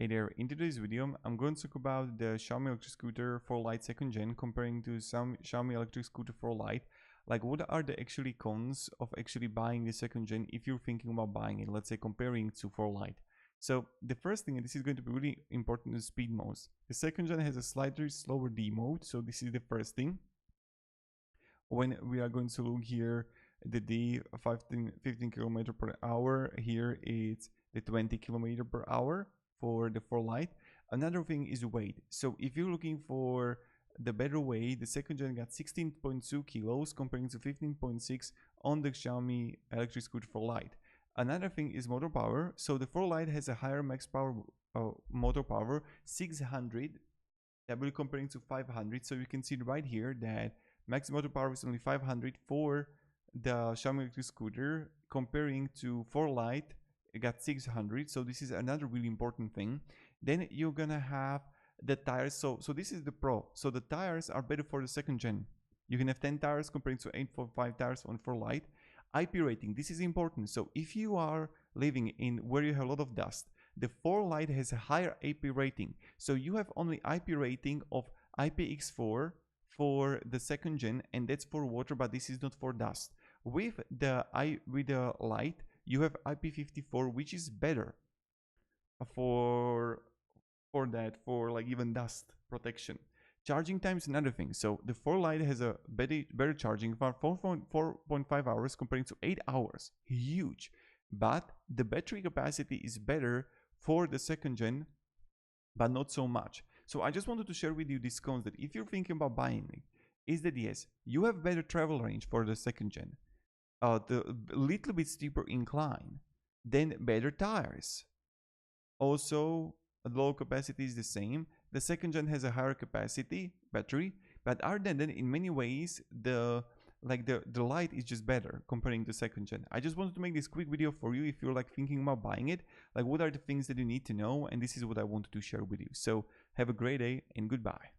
Hey there, in today's video, I'm going to talk about the Xiaomi electric scooter for Lite 2nd gen comparing to some Xiaomi electric scooter for Lite. Like, what are the actually cons of actually buying the 2nd gen if you're thinking about buying it, let's say comparing to for Lite. So the first thing, and this is going to be really important, is speed modes. The 2nd gen has a slightly slower D mode, so this is the first thing. When we are going to look here, the D 15 km per hour, here it's the 20 km per hour for the 4 Lite. Another thing is weight. So if you're looking for the better weight, the 2nd gen got 16.2 kilos comparing to 15.6 on the Xiaomi electric scooter for Lite. Another thing is motor power. So the 4 Lite has a higher max power motor power, 600 W comparing to 500. So you can see right here that max motor power is only 500 for the Xiaomi electric scooter comparing to 4 Lite. It got 600, so this is another really important thing. Then you're gonna have the tires. So this is the pro. So the tires are better for the 2nd gen. You can have 10 tires compared to 8.5 tires on 4 Lite. IP rating, this is important. So if you are living in where you have a lot of dust, the 4 Lite has a higher IP rating. So you have only IP rating of IPX4 for the 2nd gen, and that's for water, but this is not for dust. With the Lite, you have IP54, which is better for like even dust protection. Charging time is another thing. So the 4 Lite has a better charging for 4.5 hours compared to 8 hours. Huge. But the battery capacity is better for the 2nd gen, but not so much. So I just wanted to share with you these cons that if you're thinking about buying it, is that yes, you have better travel range for the 2nd gen. The little bit steeper incline, then better tires. Also, low capacity is the same. The 2nd gen has a higher capacity battery, but other than that, in many ways, the Lite is just better comparing to 2nd gen. I just wanted to make this quick video for you if you're like thinking about buying it. Like, what are the things that you need to know? And this is what I wanted to share with you. So have a great day and goodbye.